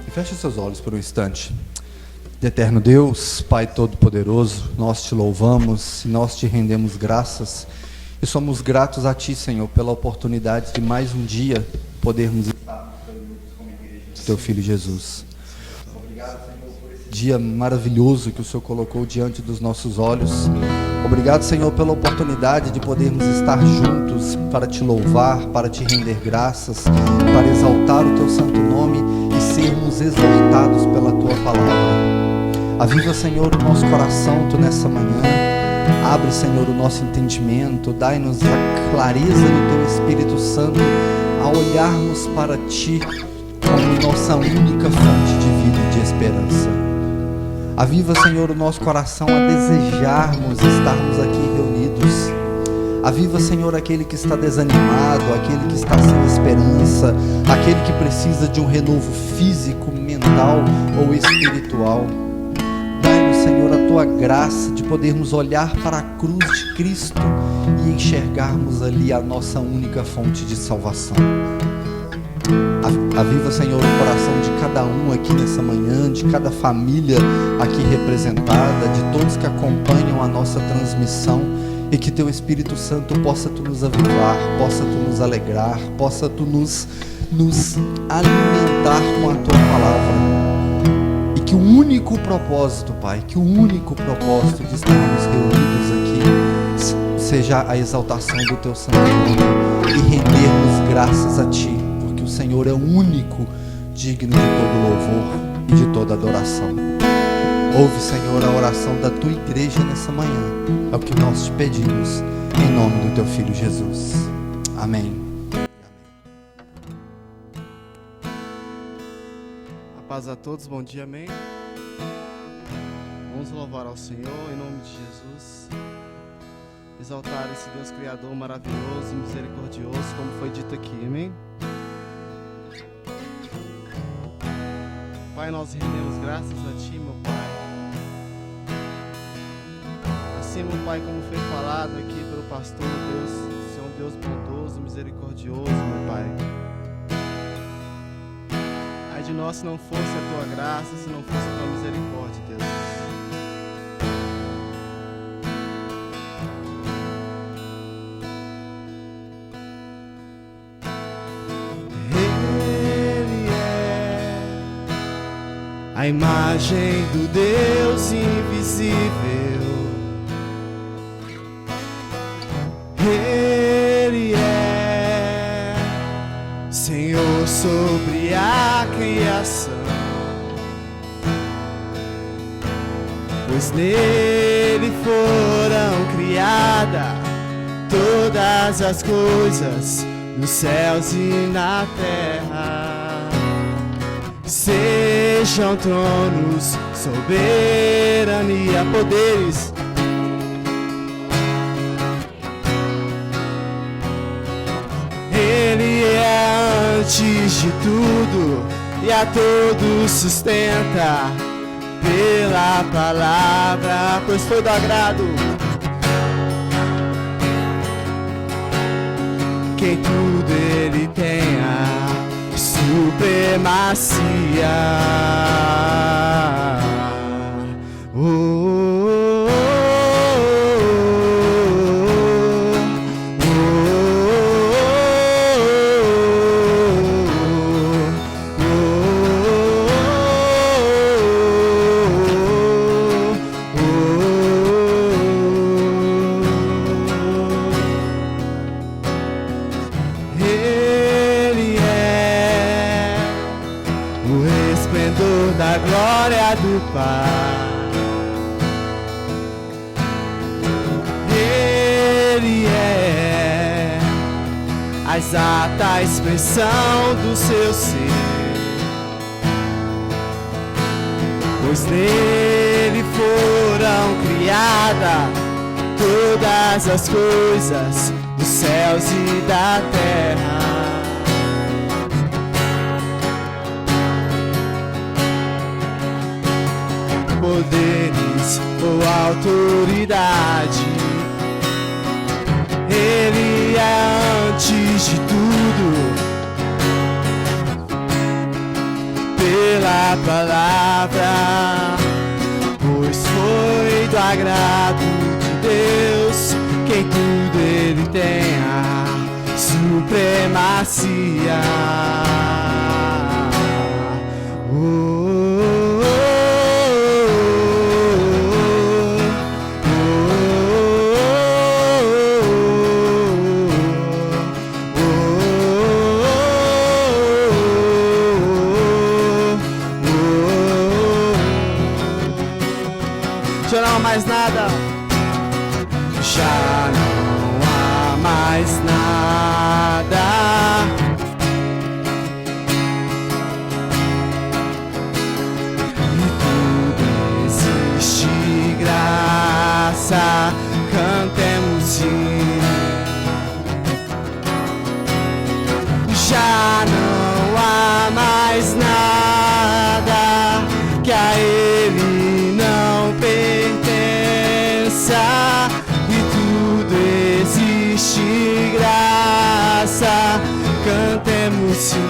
E feche seus olhos por um instante. Eterno Deus, Pai Todo-Poderoso, nós te louvamos e nós te rendemos graças. E somos gratos a Ti, Senhor, pela oportunidade de mais um dia podermos estar como igreja do Teu Filho Jesus. Obrigado, Senhor, por esse dia maravilhoso que o Senhor colocou diante dos nossos olhos. Obrigado, Senhor, pela oportunidade de podermos estar juntos para Te louvar, para Te render graças, para exaltar o Teu santo nome e sermos exaltados pela Tua palavra. Aviva, Senhor, o nosso coração Tu nessa manhã. Abre, Senhor, o nosso entendimento. Dai-nos a clareza do Teu Espírito Santo a olharmos para Ti como nossa única fonte de vida e de esperança. Aviva, Senhor, o nosso coração a desejarmos estarmos aqui reunidos. Aviva, Senhor, aquele que está desanimado, aquele que está sem esperança, aquele que precisa de um renovo físico, mental ou espiritual. Dai-nos, Senhor, a Tua graça de podermos olhar para a cruz de Cristo e enxergarmos ali a nossa única fonte de salvação. Aviva, Senhor, o coração de cada um aqui nessa manhã, de cada família aqui representada, de todos que acompanham a nossa transmissão, e que Teu Espírito Santo possa Tu nos avivar, possa Tu nos alegrar, possa Tu nos alimentar com a Tua palavra. E que o único propósito, Pai, que o único propósito de estarmos reunidos aqui seja a exaltação do Teu santo nome e rendermos graças a Ti, porque o Senhor é o único digno de todo louvor e de toda adoração. Ouve, Senhor, a oração da Tua igreja nessa manhã. É o que nós te pedimos, em nome do Teu Filho Jesus. Amém. A paz a todos, bom dia, amém. Vamos louvar ao Senhor, em nome de Jesus. Exaltar esse Deus Criador maravilhoso e misericordioso, como foi dito aqui, amém. Pai, nós rendemos graças a Ti, meu Pai. Assim, meu Pai, como foi falado aqui pelo pastor, Deus, Você é um Deus bondoso, misericordioso, meu Pai. Ai de nós se não fosse a Tua graça, se não fosse a Tua misericórdia, Deus. Ele é a imagem do Deus invisível. Ele é Senhor sobre a criação, pois nele foram criadas todas as coisas nos céus e na terra. Sejam tronos, soberania, poderes, Ele é antes de tudo e a todos sustenta pela palavra, pois todo agrado. Quem tudo Ele tenha supremacia. Ele é a exata expressão do seu ser, pois nele foram criadas todas as coisas dos céus e da terra. Poderes ou autoridade, Ele é antes de tudo, pela a palavra, pois foi do agrado de Deus que em tudo ele tenha supremacia. Já não há mais nada. Já não há mais nada. E tudo existe graça. Cantemos sim. Já não há mais nada que a ele não pertença, e tudo existe graça, cantemos sim.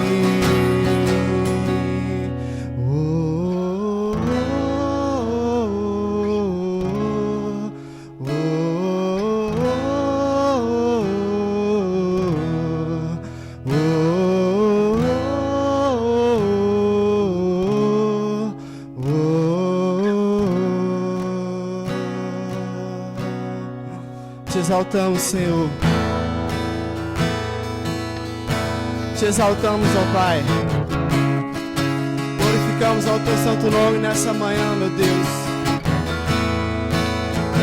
Te exaltamos, Senhor. Te exaltamos, ó Pai. Glorificamos ao Teu santo nome nessa manhã, meu Deus.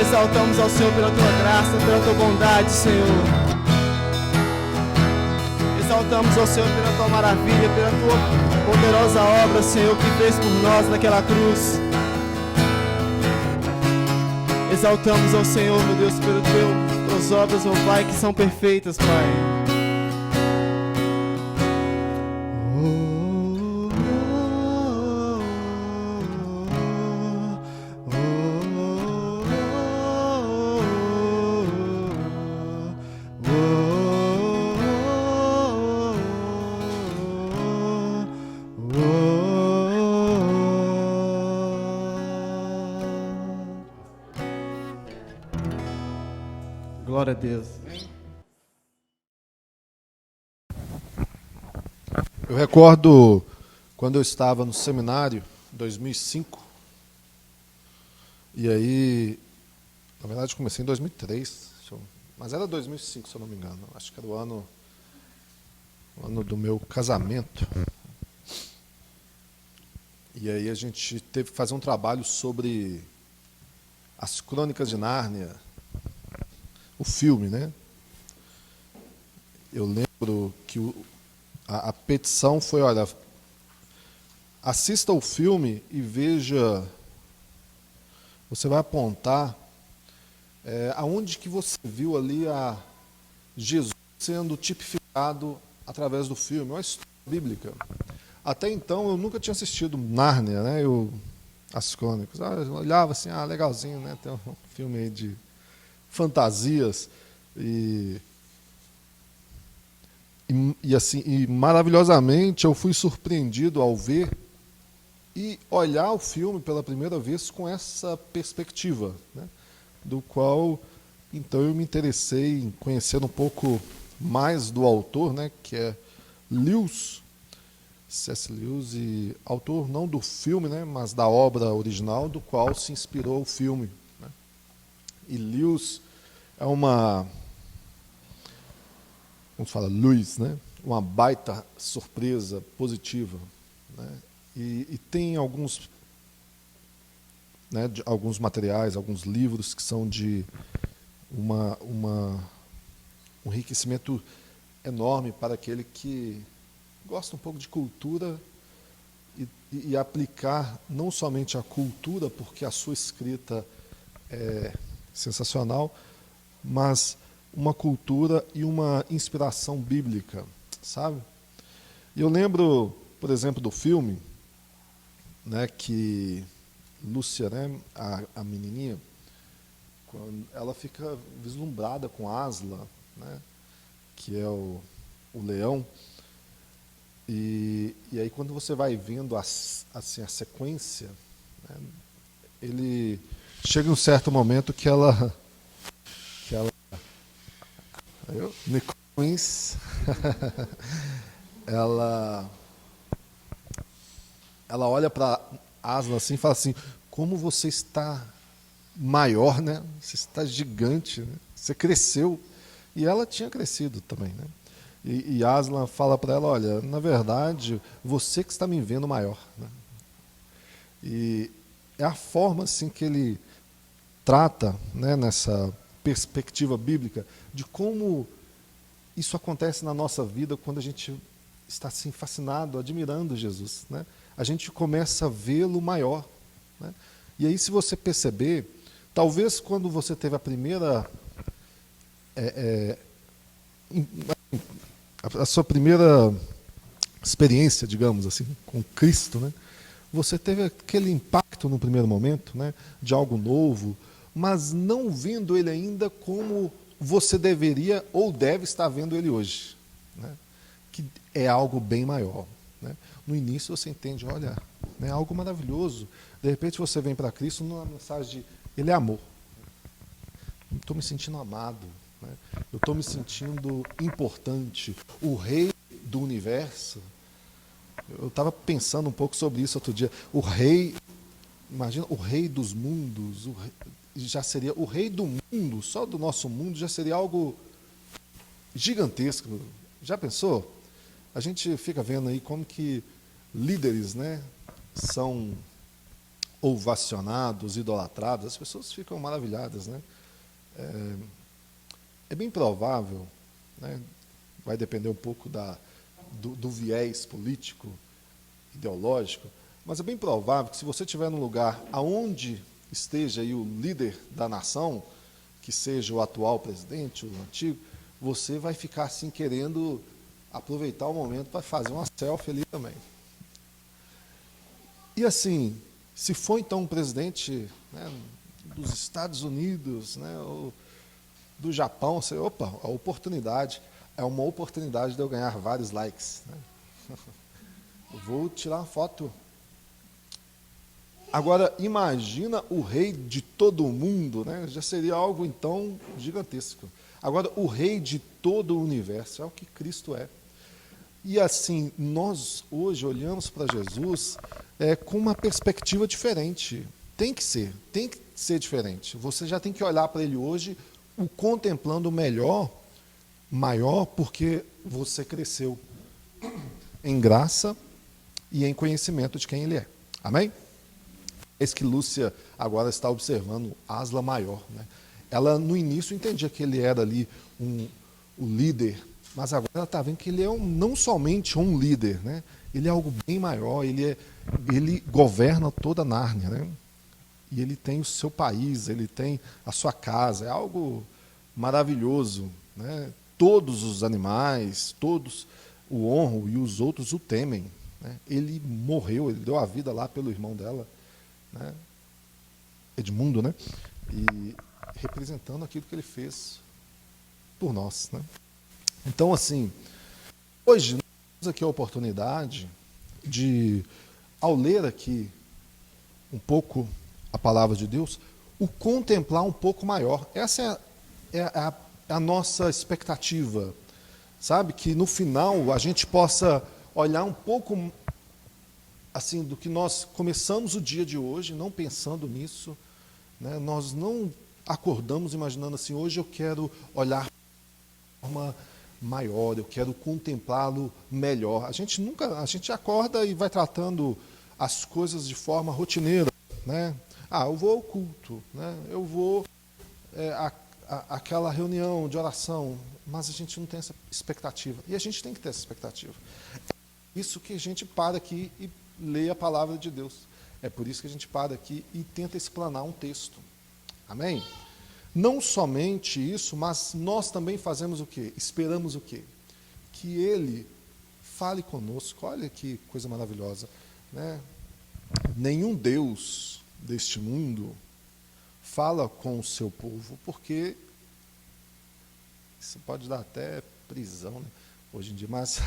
Exaltamos ao Senhor pela Tua graça, pela Tua bondade, Senhor. Exaltamos ao Senhor pela Tua maravilha, pela Tua poderosa obra, Senhor, que fez por nós naquela cruz. Exaltamos ao Senhor, meu Deus, pelas Tuas obras, meu Pai, que são perfeitas, Pai. Glória a Deus. Eu recordo quando eu estava no seminário, em 2005, e aí, na verdade, comecei em 2003, mas era 2005, se eu não me engano. Acho que era o ano do meu casamento. E aí a gente teve que fazer um trabalho sobre as Crônicas de Nárnia, o filme, né? Eu lembro que a petição foi, olha, assista o filme e veja, você vai apontar aonde que você viu ali a Jesus sendo tipificado através do filme, uma história bíblica. Até então eu nunca tinha assistido Nárnia, né? As Crônicas. Eu olhava assim, legalzinho, né? Tem um filme aí de fantasias e assim, e maravilhosamente eu fui surpreendido ao ver e olhar o filme pela primeira vez com essa perspectiva, né? Do qual então eu me interessei em conhecer um pouco mais do autor, né? Que é Lewis, C.S. Lewis, e autor não do filme, né? Mas da obra original do qual se inspirou o filme, né? E Lewis é uma, como se fala, Lewis, né? Uma baita surpresa positiva, né? E tem alguns, né, alguns materiais, alguns livros que são de um enriquecimento enorme para aquele que gosta um pouco de cultura e aplicar não somente a cultura, porque a sua escrita é sensacional, mas uma cultura e uma inspiração bíblica, sabe? E eu lembro, por exemplo, do filme, né, que Lúcia, né, a menininha, quando ela fica vislumbrada com Asla, né, que é o leão, E aí quando você vai vendo assim, a sequência, né, ele chega um certo momento que ela Nicoins, ela olha para Aslan assim e fala assim: como você está maior, né? Você está gigante, né? Você cresceu. E ela tinha crescido também, né? E Aslan fala para ela: olha, na verdade, você que está me vendo maior, né? E é a forma assim que ele trata, né, nessa perspectiva bíblica, de como isso acontece na nossa vida quando a gente está assim fascinado, admirando Jesus, né? A gente começa a vê-lo maior, né? E aí, se você perceber, talvez quando você teve a primeira a sua primeira experiência, digamos assim, com Cristo, né? Você teve aquele impacto no primeiro momento, né, de algo novo, mas não vendo ele ainda como você deveria ou deve estar vendo ele hoje, né? Que é algo bem maior, né? No início você entende, olha, é algo maravilhoso. De repente você vem para Cristo numa mensagem de Ele é amor. Eu estou me sentindo amado, né? Eu estou me sentindo importante. O Rei do Universo. Eu estava pensando um pouco sobre isso outro dia. O Rei, imagina, o Rei dos mundos, já seria o Rei do mundo, só do nosso mundo, já seria algo gigantesco. Já pensou? A gente fica vendo aí como que líderes, né, são ovacionados, idolatrados, as pessoas ficam maravilhadas, né? É bem provável, né, vai depender um pouco do viés político, ideológico, mas é bem provável que se você estiver num lugar aonde esteja aí o líder da nação, que seja o atual presidente, o antigo, você vai ficar assim querendo aproveitar o momento para fazer uma selfie ali também. E assim, se for então um presidente, né, dos Estados Unidos, né, ou do Japão, você, opa, a oportunidade, é uma oportunidade de eu ganhar vários likes, né? Eu vou tirar uma foto. Agora, imagina o rei de todo o mundo, né? Já seria algo então gigantesco. Agora, o rei de todo o universo é o que Cristo é. E assim, nós hoje olhamos para Jesus com uma perspectiva diferente. Tem que ser diferente. Você já tem que olhar para ele hoje, o contemplando maior, porque você cresceu em graça e em conhecimento de quem ele é. Amém? Eis que Lúcia agora está observando Aslan maior, né? Ela, no início, entendia que ele era ali o líder, mas agora ela está vendo que ele é não somente um líder, né? Ele é algo bem maior, ele governa toda Nárnia, né? E ele tem o seu país, ele tem a sua casa, é algo maravilhoso, né? Todos os animais, todos o honram e os outros o temem, né? Ele morreu, ele deu a vida lá pelo irmão dela, né? Edmundo, né? E representando aquilo que ele fez por nós, né? Então, assim, hoje nós temos aqui a oportunidade de, ao ler aqui um pouco a palavra de Deus, o contemplar um pouco maior. Essa é a nossa expectativa, sabe? Que no final a gente possa olhar um pouco assim do que nós começamos o dia de hoje, não pensando nisso, né? Nós não acordamos imaginando assim, hoje eu quero olhar de forma maior, eu quero contemplá-lo melhor. A gente acorda e vai tratando as coisas de forma rotineira, né? Eu vou ao culto, né? Eu vou àquela reunião de oração, mas a gente não tem essa expectativa. E a gente tem que ter essa expectativa. É isso que a gente para aqui e lê a palavra de Deus. É por isso que a gente para aqui e tenta explanar um texto. Amém? Não somente isso, mas nós também fazemos o quê? Esperamos o quê? Que Ele fale conosco. Olha que coisa maravilhosa, né? Nenhum Deus deste mundo fala com o seu povo, porque isso pode dar até prisão, né, hoje em dia, mas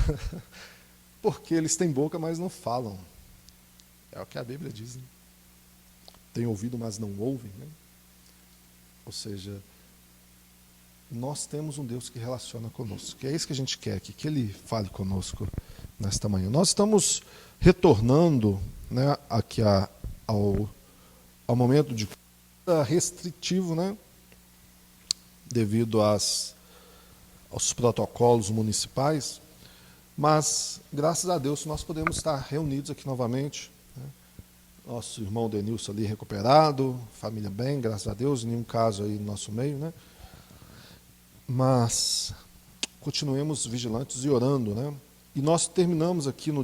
Porque eles têm boca, mas não falam. É o que a Bíblia diz. Né? Tem ouvido, mas não ouvem. Né? Ou seja, nós temos um Deus que relaciona conosco. Que é isso que a gente quer aqui, que Ele fale conosco nesta manhã. Nós estamos retornando, né, aqui ao momento de restritivo, né, devido aos protocolos municipais, mas, graças a Deus, nós podemos estar reunidos aqui novamente. Né? Nosso irmão Denilson ali recuperado, família bem, graças a Deus, nenhum caso aí no nosso meio, né? Mas continuemos vigilantes e orando, né? E nós terminamos aqui no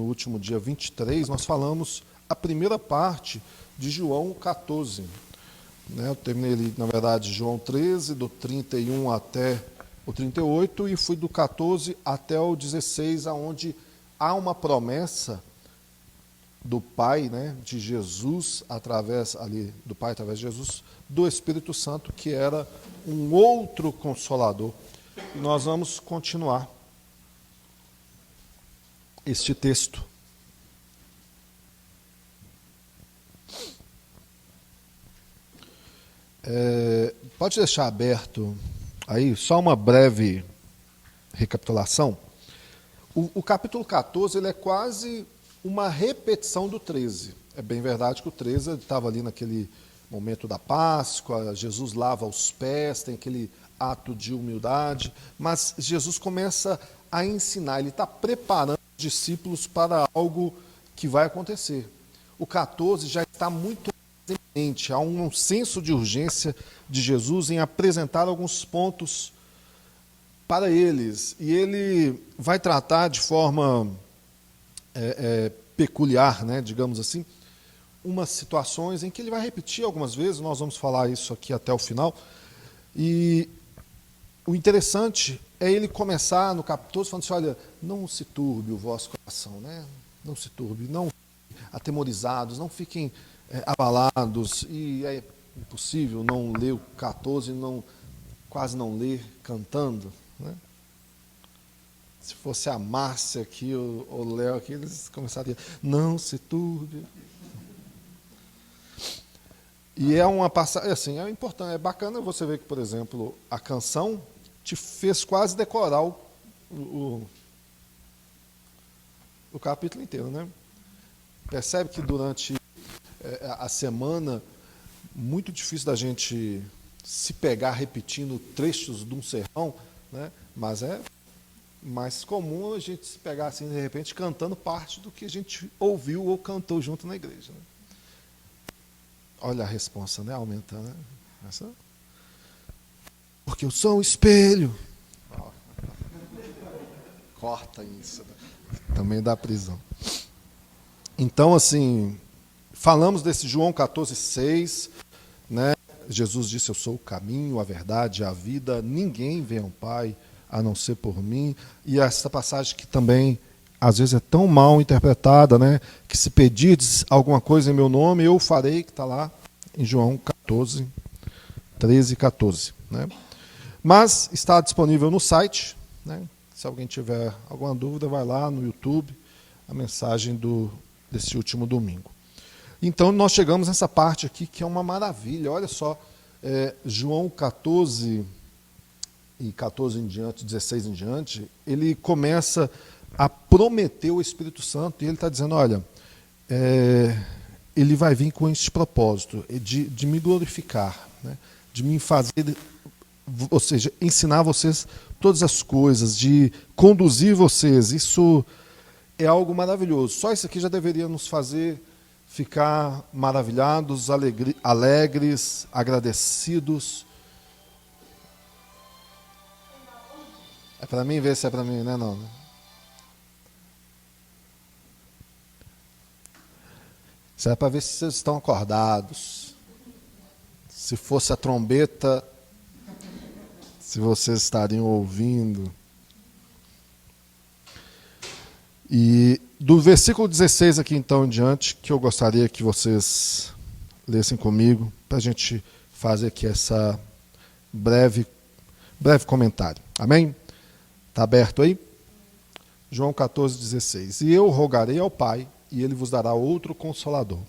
último dia 23, nós falamos a primeira parte de João 14. Né? Eu terminei ali, na verdade, João 13, do 31 até o 38, e fui do 14 até o 16, aonde há uma promessa do Pai, né, de Jesus, do Pai através de Jesus, do Espírito Santo, que era um outro Consolador. E nós vamos continuar este texto. Pode deixar aberto aí, só uma breve recapitulação. O capítulo 14 ele é quase uma repetição do 13. É bem verdade que o 13 estava ali naquele momento da Páscoa, Jesus lava os pés, tem aquele ato de humildade, mas Jesus começa a ensinar, ele está preparando os discípulos para algo que vai acontecer. O 14 já está muito evidente, há um senso de urgência de Jesus em apresentar alguns pontos para eles, e ele vai tratar de forma peculiar, né, digamos assim, umas situações em que ele vai repetir algumas vezes, nós vamos falar isso aqui até o final, e o interessante é ele começar no capítulo 12 falando assim, olha, não se turbe o vosso coração, né? Não se turbe, não fiquem atemorizados, não fiquem abalados, e é impossível não ler o 14 e quase não ler cantando, né? Se fosse a Márcia aqui, o Léo aqui, eles começariam, não se turbe. E é uma passagem, assim, é importante, é bacana você ver que, por exemplo, a canção te fez quase decorar o capítulo inteiro, né? Percebe que durante a semana, muito difícil da gente se pegar repetindo trechos de um sermão, né? Mas é mais comum a gente se pegar assim, de repente, cantando parte do que a gente ouviu ou cantou junto na igreja. Né? Olha a responsa, né? Aumentando. Né? Porque eu sou um espelho. Corta isso. Né? Também dá prisão. Então, assim, falamos desse João 14,6, né? Jesus disse, eu sou o caminho, a verdade, a vida, ninguém vem ao Pai a não ser por mim. E essa passagem que também, às vezes, é tão mal interpretada, né? Que se pedirdes alguma coisa em meu nome, eu farei, que está lá em João 14, 13 e 14. Né? Mas está disponível no site, né? Se alguém tiver alguma dúvida, vai lá no YouTube, a mensagem desse último domingo. Então, nós chegamos nessa parte aqui, que é uma maravilha. Olha só, João 14 e 14 em diante, 16 em diante, ele começa a prometer o Espírito Santo, e ele está dizendo, olha, ele vai vir com esse propósito, de me glorificar, né? De me fazer, ou seja, ensinar vocês todas as coisas, de conduzir vocês. Isso é algo maravilhoso. Só isso aqui já deveria nos fazer ficar maravilhados, alegres, agradecidos. É para mim ver se é para mim, né? Não. Isso é para ver se vocês estão acordados. Se fosse a trombeta, se vocês estariam ouvindo. E do versículo 16 aqui então em diante, que eu gostaria que vocês lessem comigo, para a gente fazer aqui essa breve comentário. Amém? Está aberto aí? João 14,16. E eu rogarei ao Pai, e ele vos dará outro Consolador,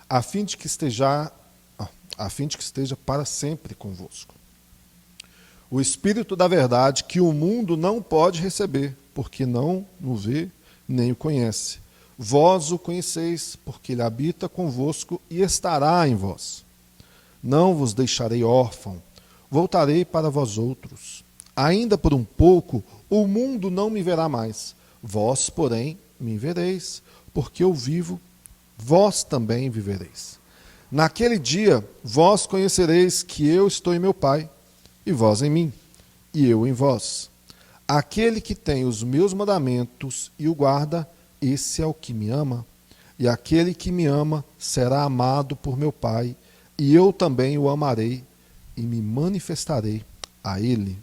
a fim de que esteja para sempre convosco. O Espírito da verdade, que o mundo não pode receber, porque não o vê nem o conhece. Vós o conheceis, porque ele habita convosco e estará em vós. Não vos deixarei órfão, voltarei para vós outros. Ainda por um pouco, o mundo não me verá mais. Vós, porém, me vereis, porque eu vivo, vós também vivereis. Naquele dia, vós conhecereis que eu estou em meu Pai, e vós em mim, e eu em vós. Aquele que tem os meus mandamentos e o guarda, esse é o que me ama. E aquele que me ama será amado por meu Pai, e eu também o amarei, e me manifestarei a ele.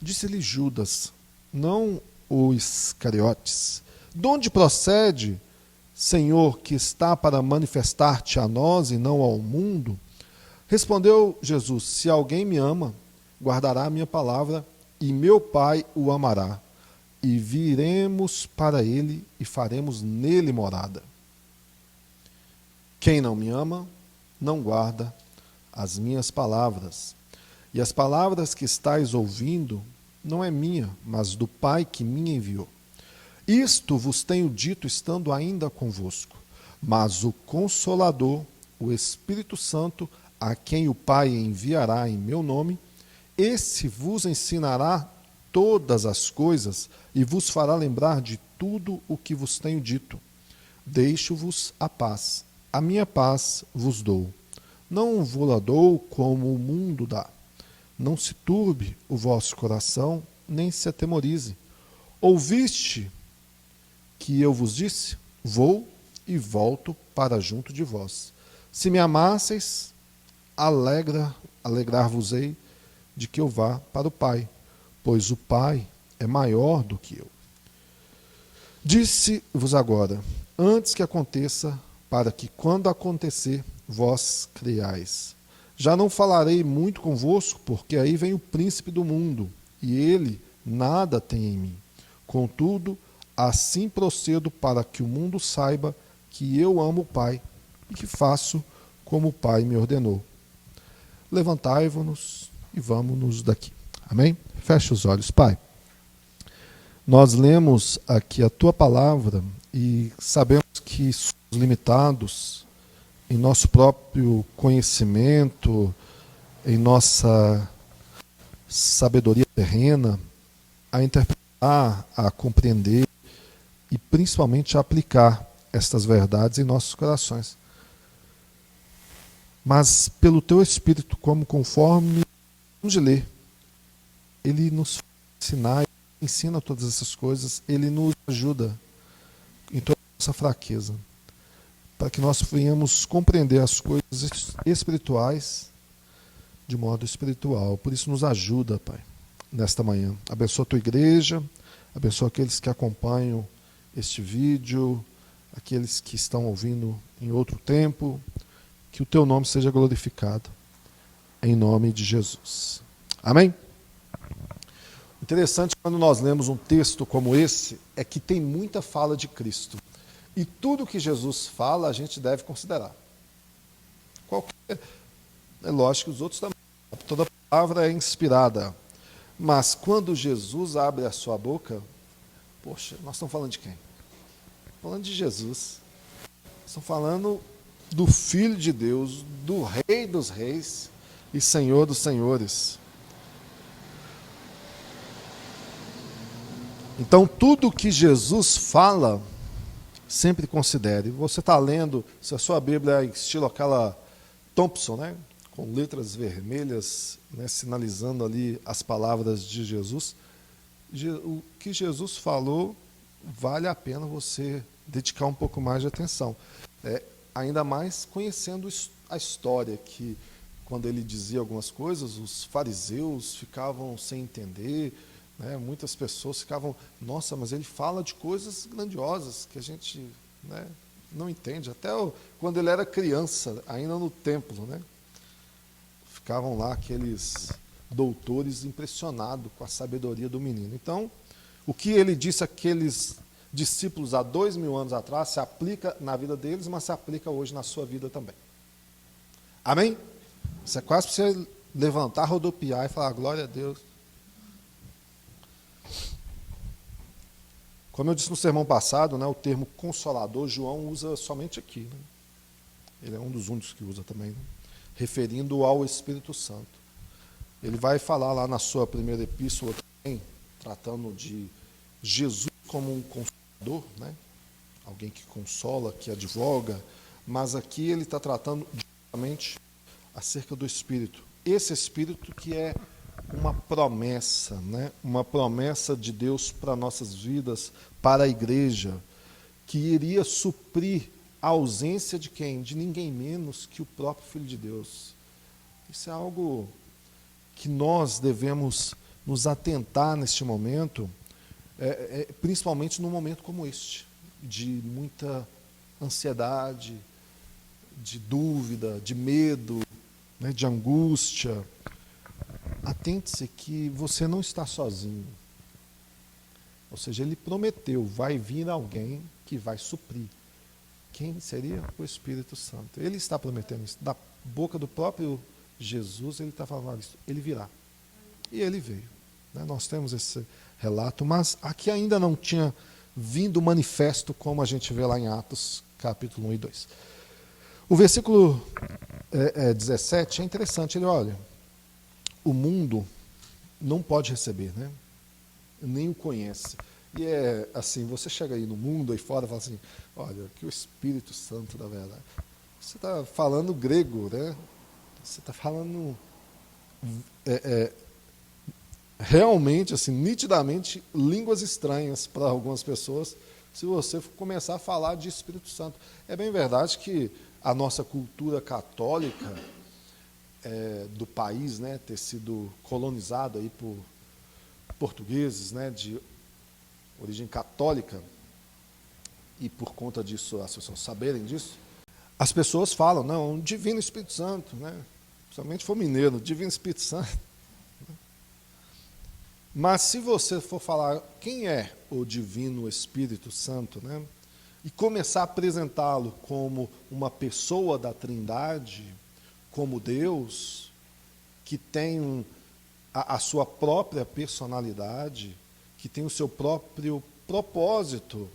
Disse-lhe Judas, não o Iscariotes: de onde procede, Senhor, que está para manifestar-te a nós e não ao mundo? Respondeu Jesus: se alguém me ama, guardará a minha palavra, e meu Pai o amará, e viremos para ele e faremos nele morada. Quem não me ama, não guarda as minhas palavras. E as palavras que estáis ouvindo não é minha, mas do Pai que me enviou. Isto vos tenho dito estando ainda convosco. Mas o Consolador, o Espírito Santo, a quem o Pai enviará em meu nome, esse vos ensinará todas as coisas e vos fará lembrar de tudo o que vos tenho dito. Deixo-vos a paz. A minha paz vos dou. Não vou-la dou como o mundo dá. Não se turbe o vosso coração, nem se atemorize. Ouviste que eu vos disse? Vou e volto para junto de vós. Se me amasseis, alegrar-vos-ei de que eu vá para o Pai, pois o Pai é maior do que eu. Disse-vos agora, antes que aconteça, para que quando acontecer, vós creiais. Já não falarei muito convosco, porque aí vem o príncipe do mundo, e ele nada tem em mim. Contudo, assim procedo para que o mundo saiba que eu amo o Pai, e que faço como o Pai me ordenou. Levantai-vos e vamos-nos daqui. Amém? Feche os olhos, Pai. Nós lemos aqui a Tua palavra e sabemos que somos limitados em nosso próprio conhecimento, em nossa sabedoria terrena, a interpretar, a compreender e principalmente a aplicar estas verdades em nossos corações. Mas pelo Teu Espírito, como conforme vamos ler, Ele nos ensina, ensina todas essas coisas, Ele nos ajuda em toda a nossa fraqueza, para que nós venhamos compreender as coisas espirituais de modo espiritual. Por isso nos ajuda, Pai, nesta manhã. Abençoa a Tua igreja, abençoa aqueles que acompanham este vídeo, aqueles que estão ouvindo em outro tempo, que o Teu nome seja glorificado, em nome de Jesus. Amém? Interessante, quando nós lemos um texto como esse, é que tem muita fala de Cristo. E tudo que Jesus fala, a gente deve considerar. É lógico que os outros também. Toda palavra é inspirada. Mas quando Jesus abre a sua boca, poxa, nós estamos falando de quem? Falando de Jesus. Estamos falando do Filho de Deus, do Rei dos Reis e Senhor dos Senhores. Então, tudo que Jesus fala, sempre considere. Você está lendo, se a sua Bíblia é estilo aquela Thompson, né, com letras vermelhas, né, sinalizando ali as palavras de Jesus, o que Jesus falou, vale a pena você dedicar um pouco mais de atenção. Ainda mais conhecendo a história, que quando ele dizia algumas coisas, os fariseus ficavam sem entender, né? Muitas pessoas ficavam, nossa, mas ele fala de coisas grandiosas que a gente, né, não entende. Até quando ele era criança, ainda no templo, né, ficavam lá aqueles doutores impressionados com a sabedoria do menino. Então, O que ele disse àqueles discípulos há 2000 anos atrás se aplica na vida deles, mas se aplica hoje na sua vida também. Amém? Isso é quase para você levantar, rodopiar e falar, glória a Deus. Como eu disse no sermão passado, né, o termo consolador, João usa somente aqui. Né? Ele é um dos únicos que usa também, né? Referindo ao Espírito Santo. Ele vai falar lá na sua primeira epístola também, tratando de Jesus como um consolador, né? Alguém que consola, que advoga, mas aqui ele está tratando diretamente acerca do Espírito. Esse Espírito que é uma promessa, né? Uma promessa de Deus para nossas vidas, para a igreja, que iria suprir a ausência de quem? De ninguém menos que o próprio Filho de Deus. Isso é algo que nós devemos nos atentar neste momento, principalmente num momento como este, de muita ansiedade, de dúvida, de medo, né, de angústia. Atente-se que você não está sozinho. Ou seja, ele prometeu, vai vir alguém que vai suprir. Quem seria? O Espírito Santo. Ele está prometendo isso. Da boca do próprio Jesus, ele está falando isso. Ele virá. E ele veio. Né? Nós temos esse relato, mas aqui ainda não tinha vindo manifesto, como a gente vê lá em Atos, capítulo 1 e 2. O versículo 17 é interessante. Ele olha, o mundo não pode receber, né? Nem o conhece. E é assim, você chega aí no mundo, aí fora, e fala assim, olha, que o Espírito Santo, na verdade, você está falando grego, né? Você está falando realmente, assim, nitidamente, línguas estranhas para algumas pessoas, se você começar a falar de Espírito Santo. É bem verdade que a nossa cultura católica do país, né, ter sido colonizado aí por portugueses, né, de origem católica, e por conta disso as pessoas saberem disso, as pessoas falam, não, Divino Espírito Santo, né, principalmente for mineiro, Divino Espírito Santo. Mas se você for falar quem é o Divino Espírito Santo, né, e começar a apresentá-lo como uma pessoa da Trindade, como Deus, que tem a sua própria personalidade, que tem o seu próprio propósito,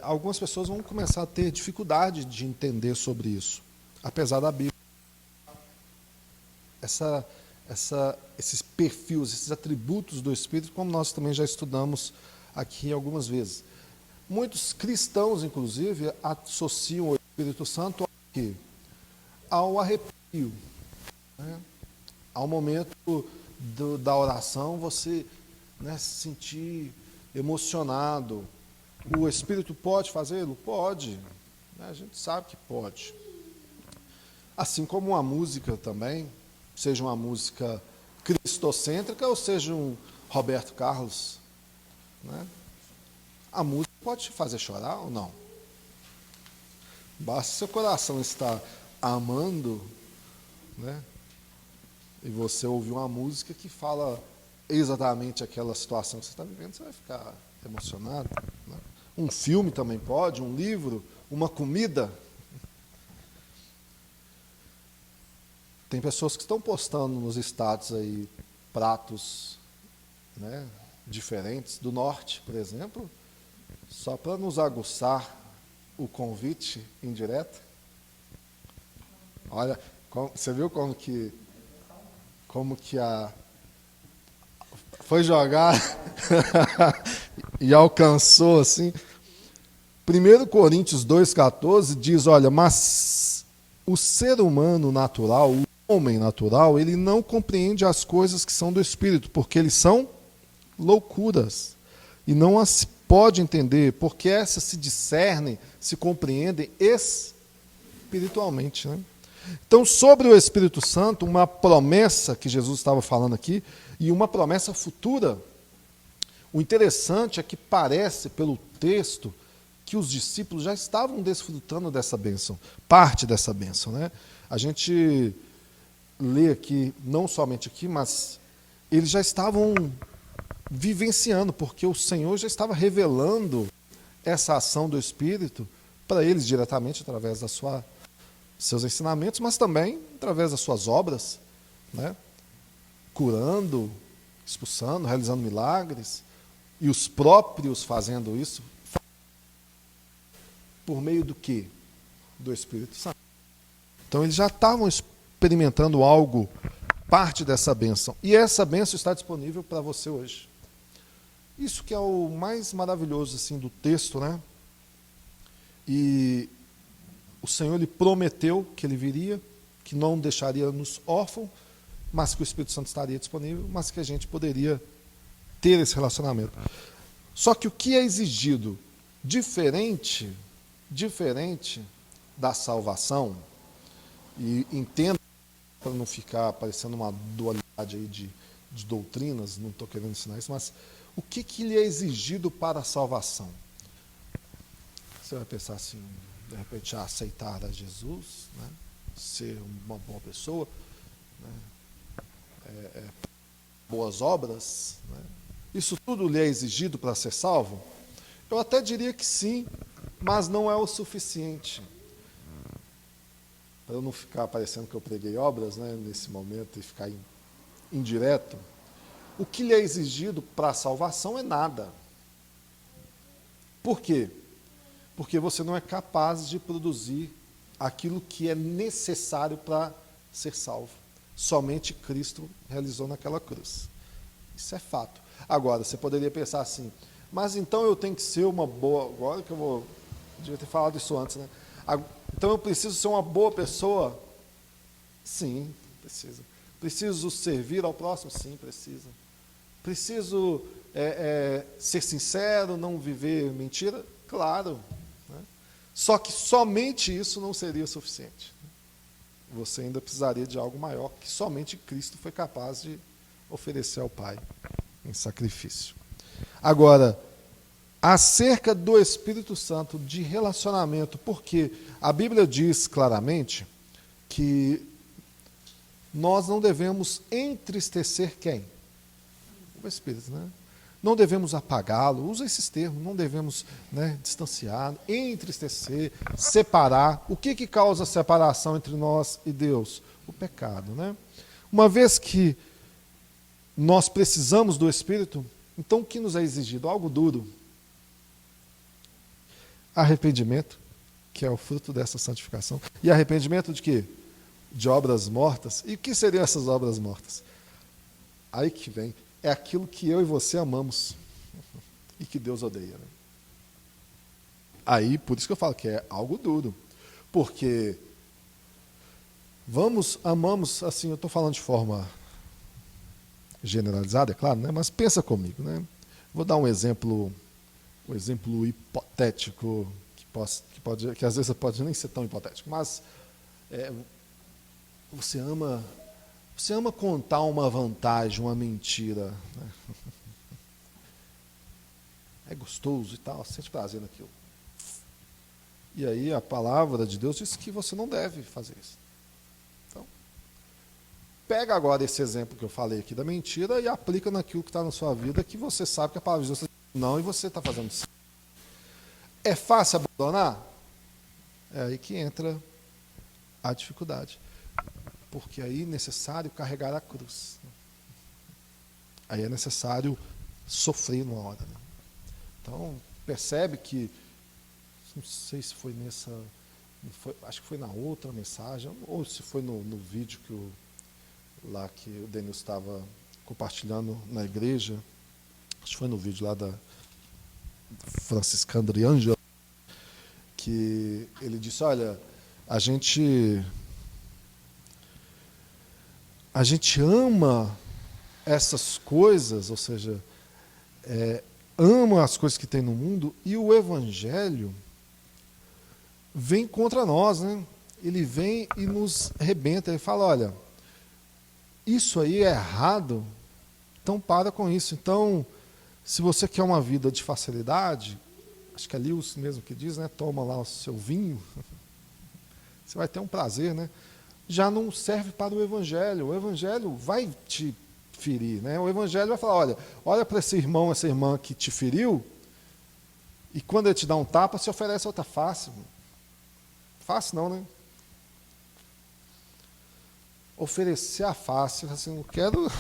algumas pessoas vão começar a ter dificuldade de entender sobre isso, apesar da Bíblia. Esses perfis, esses atributos do Espírito, como nós também já estudamos aqui algumas vezes. Muitos cristãos, inclusive, associam o Espírito Santo ao arrepio, né? Ao momento da oração, você, né, se sentir emocionado. O Espírito pode fazê-lo? Pode. Né? A gente sabe que pode. Assim como uma música também, seja uma música cristocêntrica ou seja um Roberto Carlos, né? A música pode te fazer chorar ou não? Basta seu coração estar amando, né? E você ouvir uma música que fala exatamente aquela situação que você está vivendo, você vai ficar emocionado. Né? Um filme também pode, um livro, uma comida. Tem pessoas que estão postando nos status aí pratos, né, diferentes, do norte, por exemplo, só para nos aguçar o convite indireto. Olha, você viu como que foi jogar e alcançou assim. 1 Coríntios 2,14 diz, olha, mas o ser humano natural, o homem natural, ele não compreende as coisas que são do Espírito, porque eles são loucuras, e não as pode entender, porque essas se discernem, se compreendem espiritualmente, né? Então, sobre o Espírito Santo, uma promessa que Jesus estava falando aqui, e uma promessa futura. O interessante é que parece, pelo texto, que os discípulos já estavam desfrutando dessa bênção, parte dessa bênção, né? A gente lê aqui, não somente aqui, mas eles já estavam vivenciando, porque o Senhor já estava revelando essa ação do Espírito para eles diretamente através da seus ensinamentos, mas também através das suas obras, né? Curando, expulsando, realizando milagres, e os próprios fazendo isso por meio do quê? Do Espírito Santo. Então eles já estavam experimentando algo, parte dessa bênção, e essa bênção está disponível para você hoje. Isso que é o mais maravilhoso assim do texto, né? E o Senhor lhe prometeu que ele viria, que não deixaria-nos órfãos, mas que o Espírito Santo estaria disponível, mas que a gente poderia ter esse relacionamento. Só que o que é exigido diferente da salvação, e entenda para não ficar parecendo uma dualidade aí de doutrinas, não estou querendo ensinar isso, mas o que lhe é exigido para a salvação? Você vai pensar assim, de repente, aceitar a Jesus, né? Ser uma boa pessoa, né? Boas obras, né? Isso tudo lhe é exigido para ser salvo? Eu até diria que sim, mas não é o suficiente. Para eu não ficar parecendo que eu preguei obras, né, nesse momento e ficar indireto, o que lhe é exigido para a salvação é nada. Por quê? Porque você não é capaz de produzir aquilo que é necessário para ser salvo. Somente Cristo realizou naquela cruz. Isso é fato. Agora, você poderia pensar assim, mas então eu tenho que ser uma boa... Agora que devia ter falado isso antes, né? Então eu preciso ser uma boa pessoa? Sim, precisa. Preciso servir ao próximo? Sim, precisa. Preciso ser sincero, não viver mentira? Claro. Né? Só que somente isso não seria suficiente. Você ainda precisaria de algo maior, que somente Cristo foi capaz de oferecer ao Pai em sacrifício. Agora, acerca do Espírito Santo, de relacionamento, porque a Bíblia diz claramente que nós não devemos entristecer quem? O Espírito, né? Não devemos apagá-lo, usa esses termos, não devemos, né, distanciar, entristecer, separar. O que causa separação entre nós e Deus? O pecado, né? Uma vez que nós precisamos do Espírito, então o que nos é exigido? Algo duro. Arrependimento, que é o fruto dessa santificação. E arrependimento de quê? De obras mortas. E o que seriam essas obras mortas? Aí que vem. É aquilo que eu e você amamos e que Deus odeia. Né? Aí, por isso que eu falo que é algo duro. Porque amamos, assim, eu estou falando de forma generalizada, é claro, né? Mas pensa comigo. Né? Vou dar um exemplo hipotético, que às vezes pode nem ser tão hipotético, mas você ama contar uma vantagem, uma mentira, né? É gostoso e tal, sente prazer naquilo. E aí a palavra de Deus diz que você não deve fazer isso. Então, pega agora esse exemplo que eu falei aqui da mentira e aplica naquilo que está na sua vida, que você sabe que a palavra de Deus não, e você está fazendo isso. É fácil abandonar? É aí que entra a dificuldade. Porque aí é necessário carregar a cruz. Aí é necessário sofrer numa hora. Né? Então, percebe que, não sei se foi acho que foi na outra mensagem, ou se foi no vídeo que o Denis estava compartilhando na igreja, acho que foi no vídeo lá da Francisca Andriângela, que ele disse, olha, a gente ama essas coisas, ou seja, ama as coisas que tem no mundo, e o Evangelho vem contra nós, né? Ele vem e nos rebenta, ele fala, olha, isso aí é errado, então para com isso. Então, se você quer uma vida de facilidade, acho que é Lewis mesmo que diz, né? Toma lá o seu vinho, você vai ter um prazer, né? Já não serve para o Evangelho. O Evangelho vai te ferir, né? O evangelho vai falar, olha para esse irmão, essa irmã que te feriu, e quando ele te dá um tapa, se oferece outra face. Face não, né? Oferecer a face, assim, não quero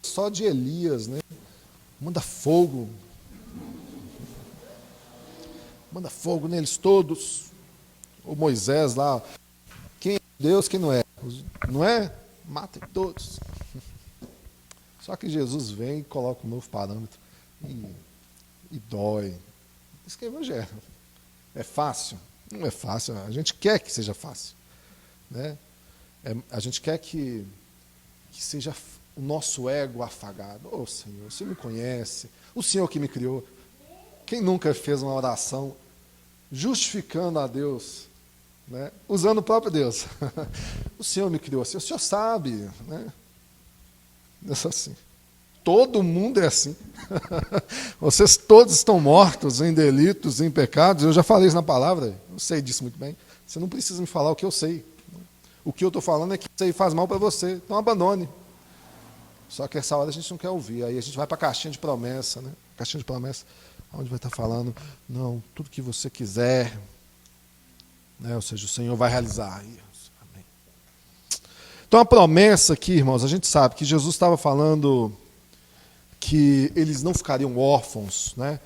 só de Elias, né? Manda fogo neles todos. O Moisés lá, quem é Deus, quem não é? Não é? Matem todos. Só que Jesus vem e coloca um novo parâmetro e dói. Isso que é evangelho. É fácil? Não é fácil. A gente quer que seja fácil, né? A gente quer que seja o nosso ego afagado. Ô Senhor, o Senhor me conhece, o Senhor que me criou. Quem nunca fez uma oração justificando a Deus, né? Usando o próprio Deus? O Senhor me criou assim, o Senhor sabe, né? É assim. Todo mundo é assim. Vocês todos estão mortos em delitos, em pecados. Eu já falei isso na palavra, eu sei disso muito bem. Você não precisa me falar o que eu sei. O que eu estou falando é que isso aí faz mal para você, então abandone. Só que essa hora a gente não quer ouvir. Aí a gente vai para a caixinha de promessa, né? Caixinha de promessa, onde vai estar falando, não, tudo que você quiser, né? Ou seja, o Senhor vai realizar. Amém. Então a promessa aqui, irmãos, a gente sabe que Jesus estava falando que eles não ficariam órfãos, né?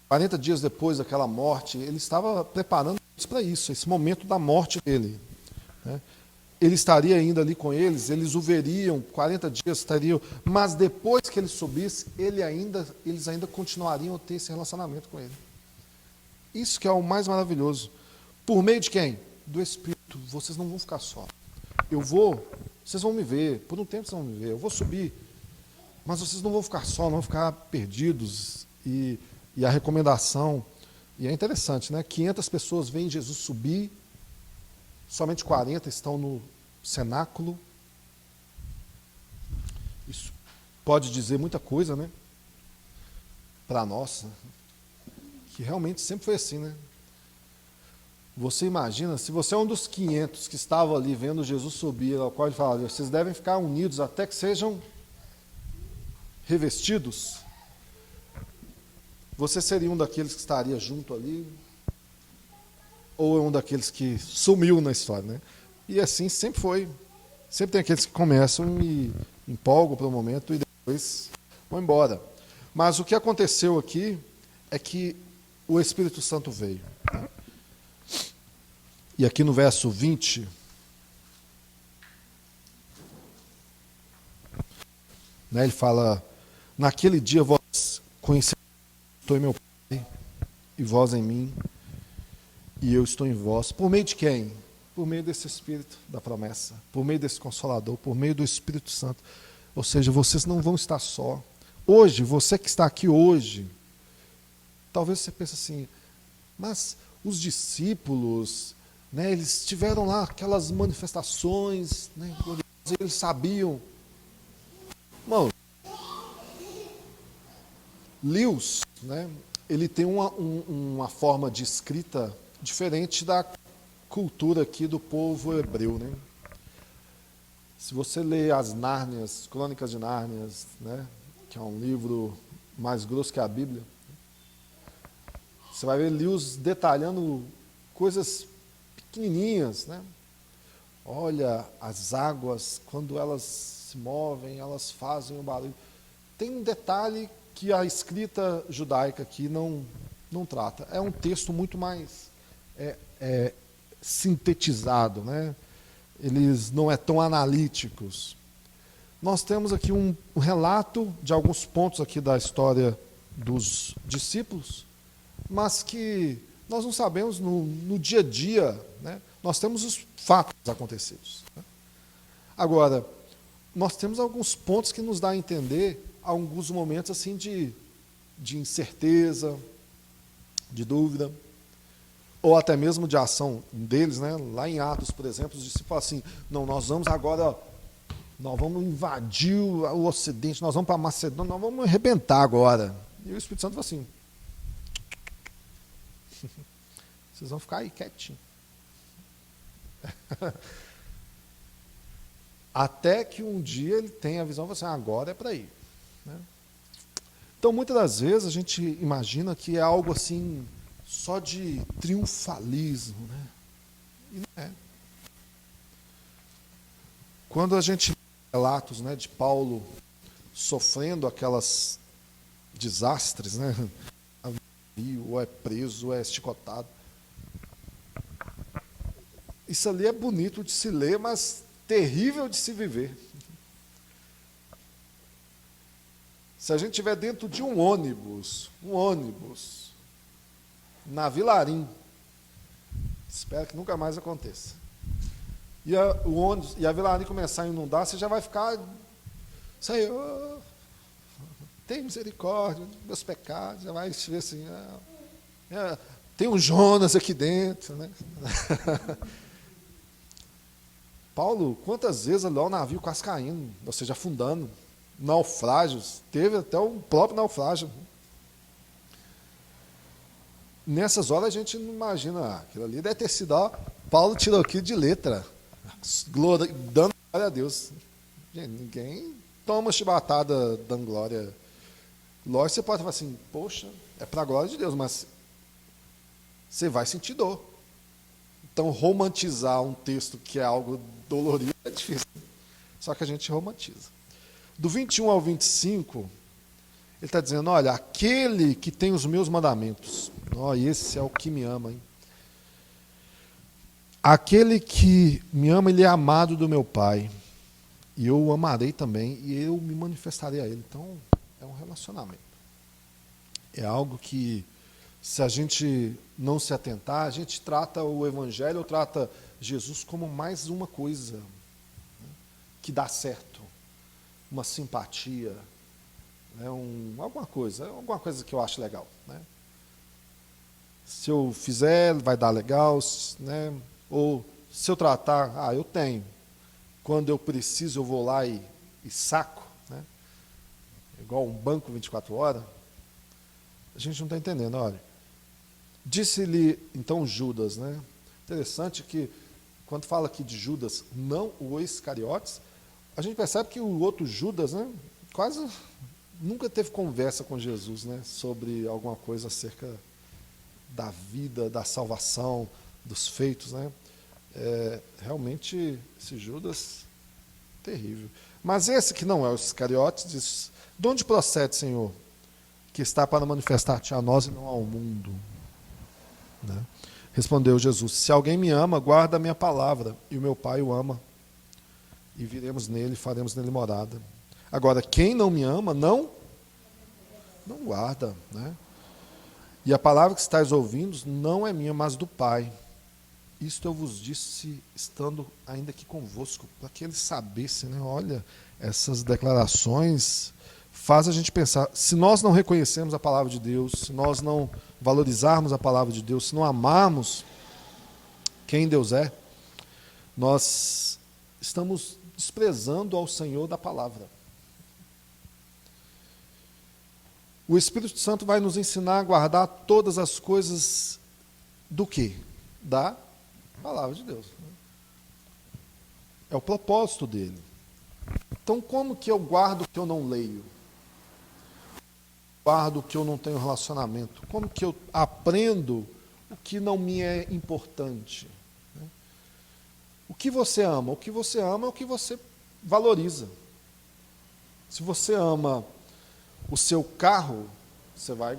40 dias depois daquela morte, ele estava preparando para isso, esse momento da morte dele, né? Ele estaria ainda ali com eles o veriam, 40 dias estariam, mas depois que ele subisse, eles ainda continuariam a ter esse relacionamento com ele. Isso que é o mais maravilhoso. Por meio de quem? Do Espírito. Vocês não vão ficar só. Vocês vão me ver, por um tempo vocês vão me ver, eu vou subir, mas vocês não vão ficar só, não vão ficar perdidos. E a recomendação, e é interessante, né? 500 pessoas veem Jesus subir, somente 40 estão no cenáculo. Isso pode dizer muita coisa, né? Para nós, né? Que realmente sempre foi assim, né? Você imagina, se você é um dos 500 que estavam ali vendo Jesus subir, ao qual ele fala, vocês devem ficar unidos até que sejam revestidos. Você seria um daqueles que estaria junto ali? Ou é um daqueles que sumiu na história, né? E assim sempre foi. Sempre tem aqueles que começam e empolgam para o momento e depois vão embora. Mas o que aconteceu aqui é que o Espírito Santo veio. E aqui no verso 20, né, ele fala, naquele dia vós conhecereis em meu Pai, e vós em mim, e eu estou em vós. Por meio de quem? Por meio desse Espírito da promessa, por meio desse Consolador, por meio do Espírito Santo. Ou seja, vocês não vão estar só. Hoje, você que está aqui hoje, talvez você pense assim, mas os discípulos, né, eles tiveram lá aquelas manifestações, né, eles sabiam. Irmão, Lewis, né, ele tem uma forma de escrita diferente da cultura aqui do povo hebreu, né? Se você lê as Nárnias, Crônicas de Nárnias, né, que é um livro mais grosso que a Bíblia, você vai ver Lewis detalhando coisas pequenininhas, né? Olha, as águas, quando elas se movem, elas fazem um barulho. Tem um detalhe que a escrita judaica aqui não trata. É um texto muito mais sintetizado, né? Eles não é tão analíticos. Nós temos aqui um relato de alguns pontos aqui da história dos discípulos, mas que nós não sabemos no dia a dia, né? Nós temos os fatos acontecidos, né? Agora, nós temos alguns pontos que nos dá a entender alguns momentos assim de incerteza, de dúvida, ou até mesmo de ação deles, né? Lá em Atos, por exemplo, os discípulos falam assim, não, nós vamos invadir o Ocidente, nós vamos para Macedônia, nós vamos arrebentar agora. E o Espírito Santo fala assim, vocês vão ficar aí quietinho. Até que um dia ele tem a visão e fala assim, agora é para ir. Né? Então, muitas das vezes, a gente imagina que é algo assim, só de triunfalismo. Né? E não é. Quando a gente vê relatos, né, de Paulo sofrendo aquelas desastres, né? Ou é preso, ou é esticotado. Isso ali é bonito de se ler, mas terrível de se viver. Se a gente estiver dentro de um ônibus, na Vilarim, espero que nunca mais aconteça. O ônibus e a Vilarim começar a inundar, você já vai ficar, Senhor, tem misericórdia dos meus pecados, já vai ver assim, tem um Jonas aqui dentro, né? Paulo, quantas vezes lá o navio quase caindo, ou seja, afundando, naufrágios, teve até o próprio naufrágio. Nessas horas a gente não imagina, aquilo ali deve ter sido, Paulo tirou aquilo de letra, dando glória a Deus. Gente, ninguém toma chibatada dando glória. Lógico, você pode falar assim, poxa, é para a glória de Deus, mas você vai sentir dor. Então, romantizar um texto que é algo dolorido é difícil. Só que a gente romantiza. Do 21 ao 25, ele está dizendo, olha, aquele que tem os meus mandamentos, esse é o que me ama, hein? Aquele que me ama, ele é amado do meu Pai, e eu o amarei também, e eu me manifestarei a ele. Então, é um relacionamento. É algo que, se a gente não se atentar, a gente trata o Evangelho, ou trata Jesus como mais uma coisa, né, que dá certo, uma simpatia, né, alguma coisa que eu acho legal. Né? Se eu fizer, vai dar legal, né? Ou se eu tratar, eu tenho. Quando eu preciso, eu vou lá e saco, né? Igual um banco 24 horas. A gente não está entendendo, olha. Disse-lhe, então, Judas, né? Interessante que, quando fala aqui de Judas, não o Iscariotes, a gente percebe que o outro Judas, né, quase nunca teve conversa com Jesus, né, sobre alguma coisa acerca da vida, da salvação, dos feitos. Né? Realmente, esse Judas, terrível. Mas esse que não é o Iscariotes, diz, de onde procede, Senhor, que está para manifestar-te a nós e não ao mundo? Né? Respondeu Jesus, se alguém me ama, guarda a minha palavra, e o meu Pai o ama, e viremos nele, e faremos nele morada. Agora, quem não me ama, não guarda. Né? E a palavra que estáis ouvindo não é minha, mas do Pai. Isto eu vos disse, estando ainda aqui convosco, para que eles sabessem. Né? Olha, essas declarações faz a gente pensar, se nós não reconhecermos a palavra de Deus, se nós não valorizarmos a palavra de Deus, se não amarmos quem Deus é, nós estamos desprezando ao Senhor da palavra. O Espírito Santo vai nos ensinar a guardar todas as coisas do quê? Da palavra de Deus. É o propósito dele. Então, como que eu guardo o que eu não leio? Guardo o que eu não tenho relacionamento? Como que eu aprendo o que não me é importante? O que você ama? O que você ama é o que você valoriza. Se você ama o seu carro, você vai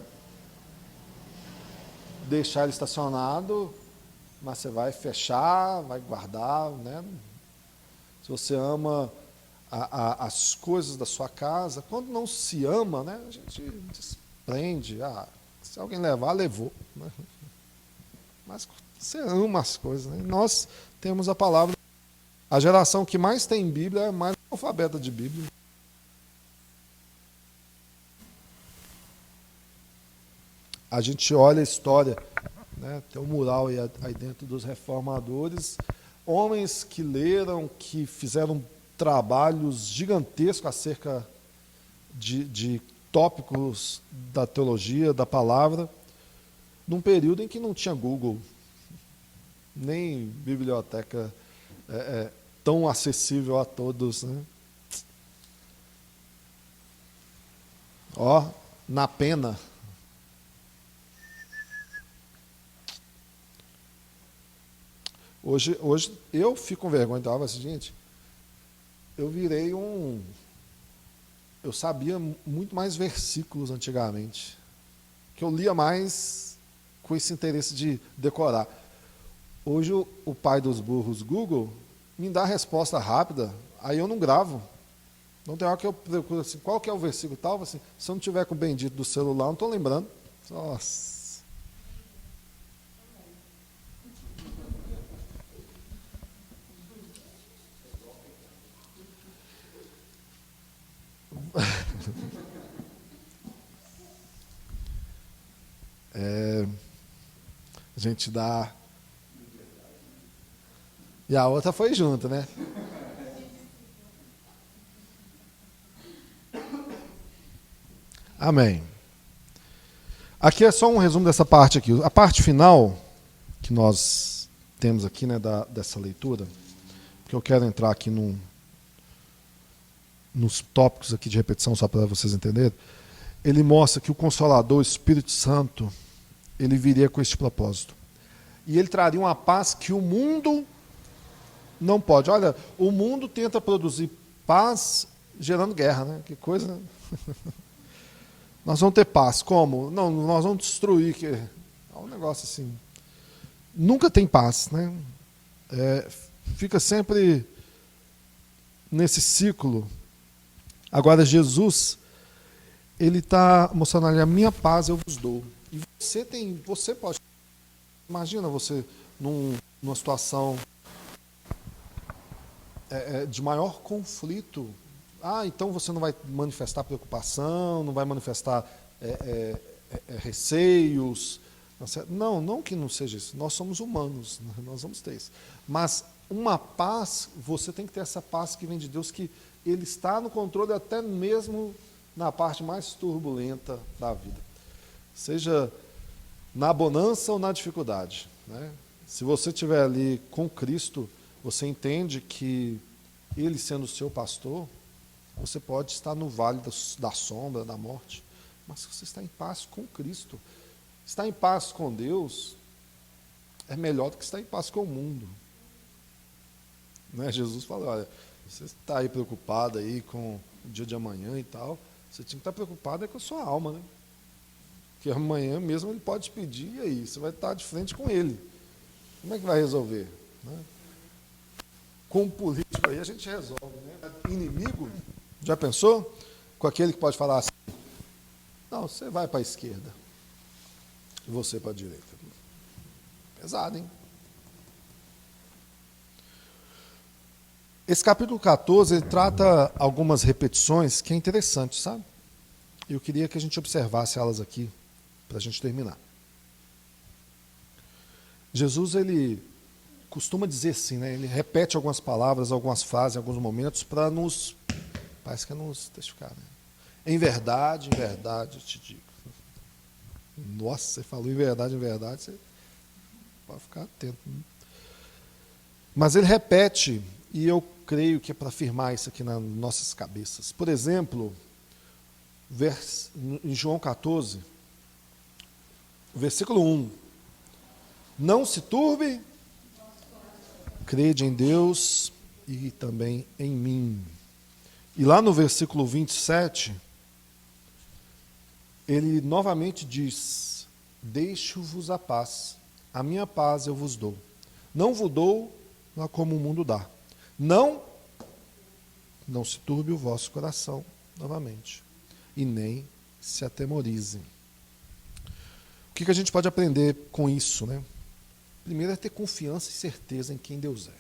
deixar ele estacionado, mas você vai fechar, vai guardar. Né? Se você ama as coisas da sua casa, quando não se ama, né, a gente desprende. Se alguém levar, levou. Né? Mas você ama as coisas. Né? Nós temos a palavra. A geração que mais tem Bíblia é mais alfabeta de Bíblia. A gente olha a história, né, tem um mural aí dentro dos reformadores, homens que leram, que fizeram trabalhos gigantescos acerca de tópicos da teologia, da palavra, num período em que não tinha Google, nem biblioteca tão acessível a todos, né? Ó, na pena. Hoje eu fico com vergonha, então, assim, gente, eu virei eu sabia muito mais versículos antigamente, que eu lia mais com esse interesse de decorar. Hoje o pai dos burros, Google, me dá a resposta rápida, aí eu não gravo. Não tem hora que eu procuro assim, qual que é o versículo tal, assim, se eu não tiver com o bendito do celular, eu não estou lembrando. Nossa. A gente dá. E a outra foi junto, né? Amém. Aqui é só um resumo dessa parte aqui. A parte final que nós temos aqui, né, dessa leitura, que eu quero entrar aqui nos tópicos aqui de repetição, só para vocês entenderem. Ele mostra que o Consolador, o Espírito Santo, ele viria com este propósito. E ele traria uma paz que o mundo não pode. Olha, o mundo tenta produzir paz gerando guerra, né? Que coisa, né? Nós vamos ter paz. Como? Não, nós vamos destruir. É um negócio assim. Nunca tem paz, né? Fica sempre nesse ciclo. Agora, Jesus, ele está mostrando ali, a minha paz eu vos dou. E você pode. Imagina você numa situação de maior conflito. Então você não vai manifestar preocupação, não vai manifestar receios. Não que não seja isso. Nós somos humanos, nós vamos ter isso. Mas uma paz, você tem que ter essa paz que vem de Deus, que Ele está no controle até mesmo na parte mais turbulenta da vida. Seja na bonança ou na dificuldade, né? Se você estiver ali com Cristo, você entende que Ele sendo o seu pastor, você pode estar no vale da sombra, da morte, mas você está em paz com Cristo. Estar em paz com Deus é melhor do que estar em paz com o mundo. Né? Jesus falou, olha, você está aí preocupado aí com o dia de amanhã e tal, você tinha que estar preocupado com a sua alma, né? Que amanhã mesmo ele pode te pedir, e aí? Você vai estar de frente com ele. Como é que vai resolver? Né? Com o político aí a gente resolve. Né? Inimigo, já pensou? Com aquele que pode falar assim, não, você vai para a esquerda, e você para a direita. Pesado, hein? Esse capítulo 14, ele trata algumas repetições que é interessante, sabe? Eu queria que a gente observasse elas aqui, para a gente terminar. Jesus, ele costuma dizer assim, né? Ele repete algumas palavras, algumas frases, em alguns momentos, para parece que é nos testificar, né? Em verdade, eu te digo. Nossa, você falou em verdade, você pode ficar atento. Né? Mas ele repete, e eu creio que é para afirmar isso aqui nas nossas cabeças. Por exemplo, em João 14, versículo 1. Não se turbe, crede em Deus e também em mim. E lá no versículo 27, ele novamente diz, deixo-vos a paz, a minha paz eu vos dou. Não vos dou como o mundo dá. Não se turbe o vosso coração, novamente, e nem se atemorizem. O que a gente pode aprender com isso, né? Primeiro é ter confiança e certeza em quem Deus é.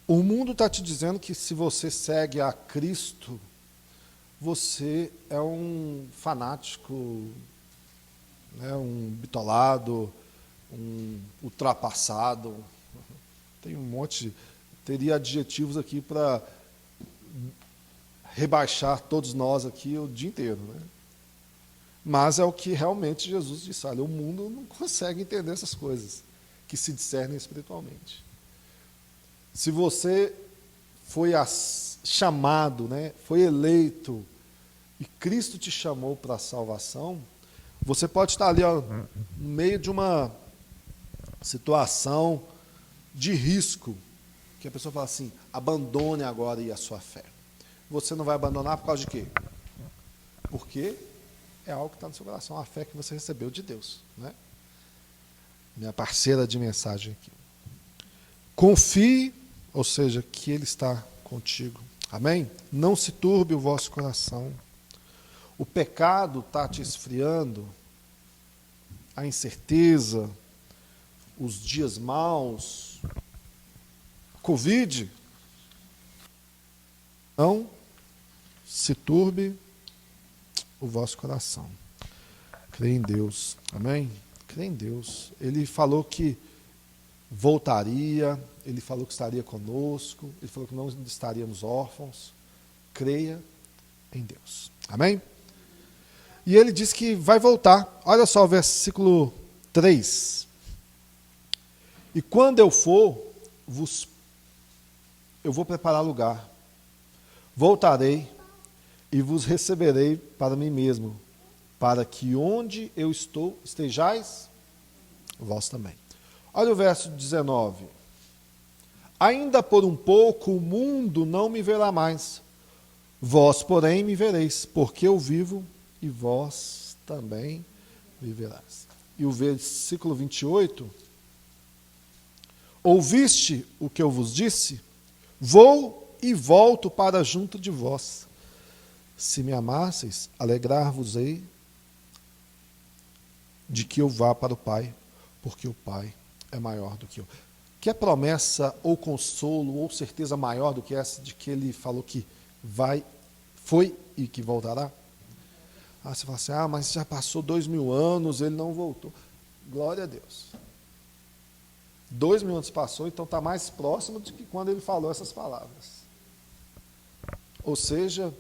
O mundo está te dizendo que se você segue a Cristo, você é um fanático, né, um bitolado, um ultrapassado. Tem um monte, teria adjetivos aqui para rebaixar todos nós aqui o dia inteiro, né? Mas é o que realmente Jesus disse, olha, o mundo não consegue entender essas coisas que se discernem espiritualmente. Se você foi chamado, né, foi eleito, e Cristo te chamou para a salvação, você pode estar ali, ó, no meio de uma situação de risco, que a pessoa fala assim, abandone agora a sua fé. Você não vai abandonar por causa de quê? Porque é algo que está no seu coração, a fé que você recebeu de Deus, né? Minha parceira de mensagem aqui. Confie, ou seja, que Ele está contigo. Amém? Não se turbe o vosso coração. O pecado está te esfriando, a incerteza, os dias maus, Covid. Não se turbe o vosso coração. Crê em Deus. Amém? Crê em Deus. Ele falou que voltaria, Ele falou que estaria conosco, Ele falou que não estaríamos órfãos. Creia em Deus. Amém? E Ele diz que vai voltar. Olha só o versículo 3. E quando eu for, eu vou preparar lugar. Voltarei e vos receberei para mim mesmo, para que onde eu estou, estejais vós também. Olha o verso 19. Ainda por um pouco o mundo não me verá mais, vós, porém, me vereis, porque eu vivo e vós também viverás. E o versículo 28. Ouviste o que eu vos disse? Vou e volto para junto de vós. Se me amasseis, alegrar-vos-ei de que eu vá para o Pai, porque o Pai é maior do que eu. Que promessa, ou consolo, ou certeza maior do que essa de que Ele falou que foi e que voltará? Você fala assim, mas já passou 2000 anos, Ele não voltou. Glória a Deus. 2000 anos passou, então está mais próximo do que quando Ele falou essas palavras. Ou seja,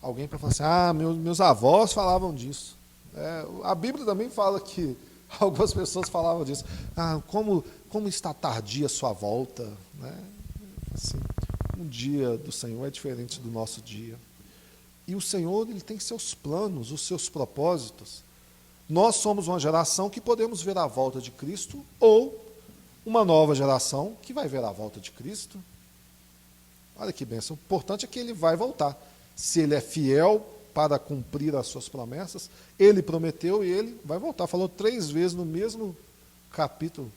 alguém para falar assim, meus avós falavam disso. A Bíblia também fala que algumas pessoas falavam disso. Como está tardia a sua volta? Né? Assim, um dia do Senhor é diferente do nosso dia. E o Senhor, Ele tem seus planos, os seus propósitos. Nós somos uma geração que podemos ver a volta de Cristo, ou uma nova geração que vai ver a volta de Cristo. Olha que bênção. O importante é que Ele vai voltar. Se Ele é fiel para cumprir as suas promessas, Ele prometeu e Ele vai voltar. Falou 3 vezes no mesmo capítulo,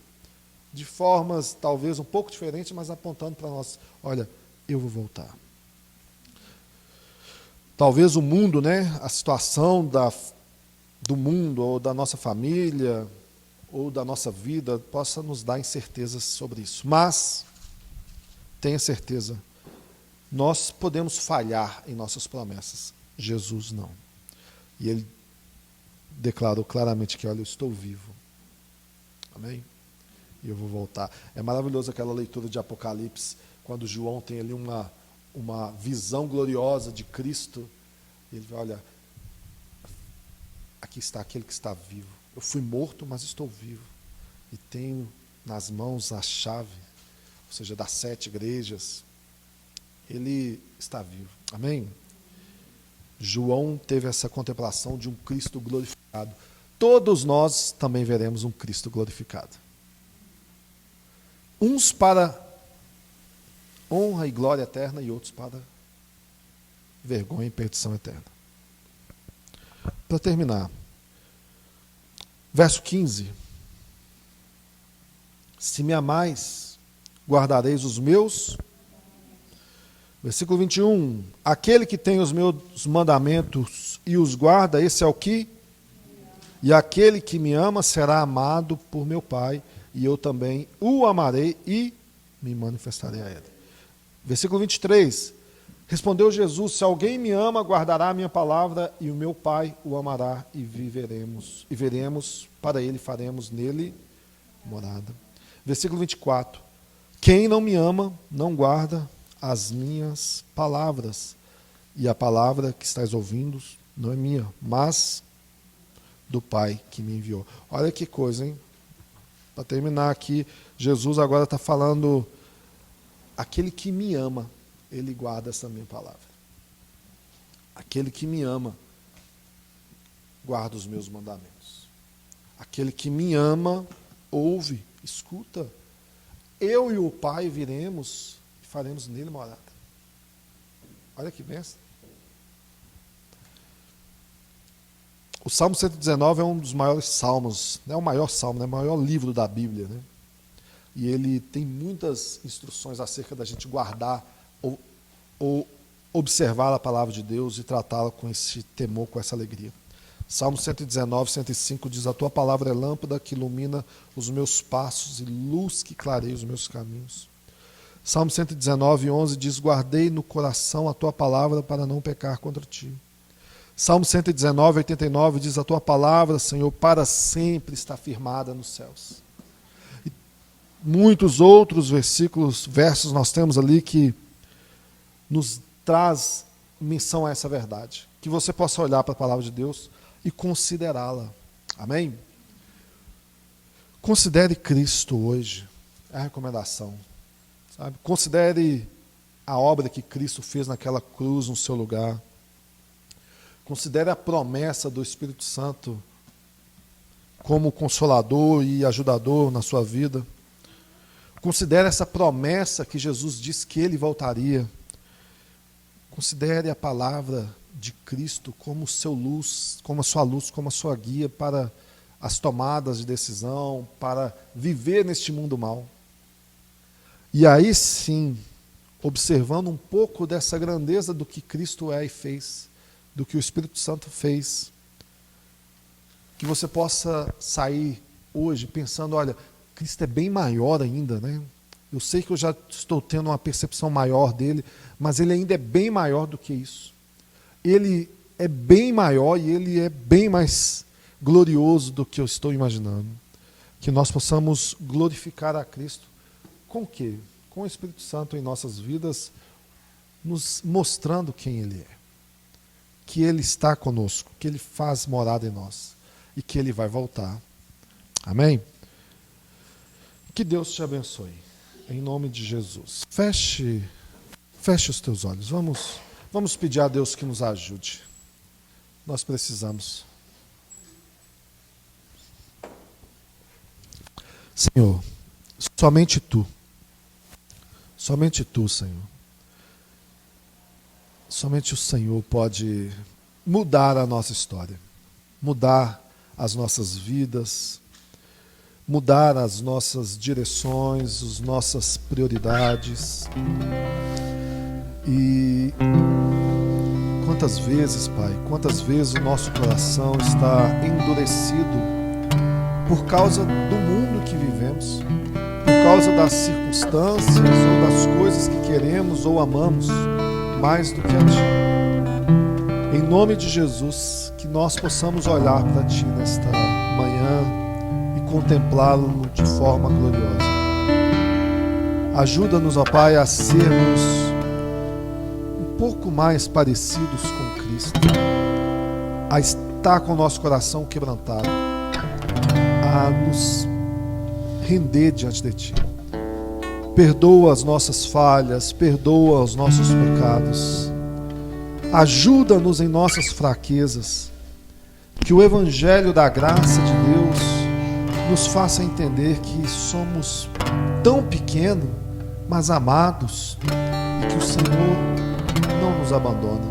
de formas talvez um pouco diferentes, mas apontando para nós, olha, eu vou voltar. Talvez o mundo, né, a situação do mundo, ou da nossa família, ou da nossa vida, possa nos dar incertezas sobre isso. Mas, tenha certeza, nós podemos falhar em nossas promessas. Jesus não. E Ele declarou claramente que, olha, eu estou vivo. Amém? E eu vou voltar. É maravilhoso aquela leitura de Apocalipse, quando João tem ali uma visão gloriosa de Cristo. Ele vai, olha, aqui está aquele que está vivo. Eu fui morto, mas estou vivo. E tenho nas mãos a chave, ou seja, das 7 igrejas. Ele está vivo. Amém? João teve essa contemplação de um Cristo glorificado. Todos nós também veremos um Cristo glorificado. Uns para honra e glória eterna e outros para vergonha e perdição eterna. Para terminar, verso 15. Se me amais, guardareis os meus. Versículo 21. Aquele que tem os meus mandamentos e os guarda, esse é o que? E aquele que me ama será amado por meu Pai, e eu também o amarei e me manifestarei a ele. Versículo 23. Respondeu Jesus, se alguém me ama, guardará a minha palavra, e o meu Pai o amará, e viveremos. E veremos para ele, faremos nele morada. Versículo 24. Quem não me ama, não guarda as minhas palavras, e a palavra que estás ouvindo não é minha, mas do Pai que me enviou. Olha que coisa, hein? Para terminar aqui, Jesus agora está falando aquele que me ama, ele guarda essa minha palavra. Aquele que me ama, guarda os meus mandamentos. Aquele que me ama, ouve, escuta. Eu e o Pai viremos e faremos nele morada. Olha que bênção. O Salmo 119 é um dos maiores salmos, não é o maior salmo, é o maior livro da Bíblia, né? E ele tem muitas instruções acerca da gente guardar ou observar a palavra de Deus e tratá-la com esse temor, com essa alegria. Salmo 119, 105 diz: a tua palavra é lâmpada que ilumina os meus passos e luz que clareia os meus caminhos. Salmo 119, 11 diz: guardei no coração a tua palavra para não pecar contra ti. Salmo 119, 89 diz: a tua palavra, Senhor, para sempre está firmada nos céus. E muitos outros versos nós temos ali que nos traz menção a essa verdade. Que você possa olhar para a palavra de Deus e considerá-la. Amém? Considere Cristo hoje. É a recomendação. Sabe? Considere a obra que Cristo fez naquela cruz no seu lugar. Considere a promessa do Espírito Santo como consolador e ajudador na sua vida. Considere essa promessa que Jesus disse que ele voltaria. Considere a palavra de Cristo como seu luz, como a sua guia para as tomadas de decisão, para viver neste mundo mal. E aí sim, observando um pouco dessa grandeza do que Cristo é e fez, do que o Espírito Santo fez, que você possa sair hoje pensando, olha, Cristo é bem maior ainda, né? Eu sei que eu já estou tendo uma percepção maior dele, mas ele ainda é bem maior do que isso. Ele é bem maior e ele é bem mais glorioso do que eu estou imaginando. Que nós possamos glorificar a Cristo com o quê? Com o Espírito Santo em nossas vidas, nos mostrando quem ele é. Que ele está conosco, que ele faz morada em nós e que ele vai voltar. Amém? Que Deus te abençoe. Em nome de Jesus. Feche os teus olhos. Vamos pedir a Deus que nos ajude. Nós precisamos. Senhor, somente Tu, Senhor. Somente o Senhor pode mudar a nossa história, mudar as nossas vidas, mudar as nossas direções, as nossas prioridades. E quantas vezes, Pai, quantas vezes o nosso coração está endurecido por causa do mundo que vivemos, por causa das circunstâncias ou das coisas que queremos ou amamos mais do que a Ti. Em nome de Jesus, que nós possamos olhar para Ti nesta manhã e contemplá-lo de forma gloriosa. Ajuda-nos, ó Pai, a sermos um pouco mais parecidos com Cristo, a estar com o nosso coração quebrantado, a nos render diante de Ti. Perdoa as nossas falhas, perdoa os nossos pecados, ajuda-nos em nossas fraquezas, que o Evangelho da graça de Deus nos faça entender que somos tão pequenos, mas amados, e que o Senhor não nos abandona,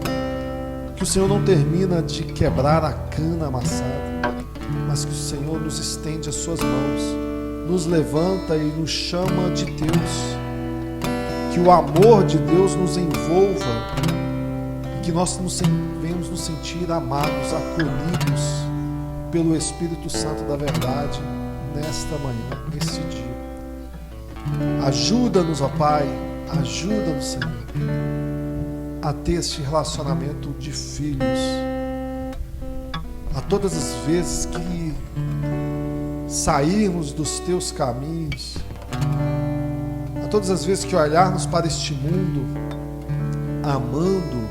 que o Senhor não termina de quebrar a cana amassada, mas que o Senhor nos estende as suas mãos, nos levanta e nos chama de Deus, que o amor de Deus nos envolva e que nós venhamos nos sentir amados, acolhidos pelo Espírito Santo da verdade nesta manhã, nesse dia. Ajuda-nos, ó Pai, ajuda-nos, Senhor, a ter este relacionamento de filhos. A todas as vezes que sairmos dos Teus caminhos, a todas as vezes que olharmos para este mundo, amando,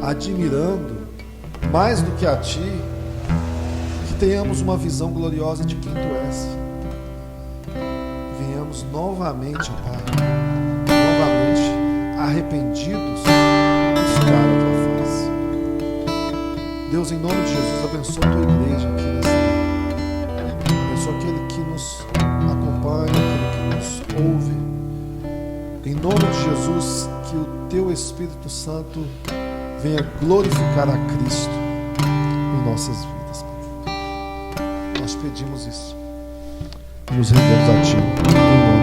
admirando, mais do que a Ti, que tenhamos uma visão gloriosa de quem Tu és. Venhamos novamente, Pai, arrependidos, buscar a tua face. Deus, em nome de Jesus, abençoa a tua igreja aqui nessa manhã. Abençoa aquele que nos acompanha, aquele que nos ouve. Em nome de Jesus, que o teu Espírito Santo venha glorificar a Cristo em nossas vidas, Pai. Nós pedimos isso. Nos rendemos a Ti. Em nome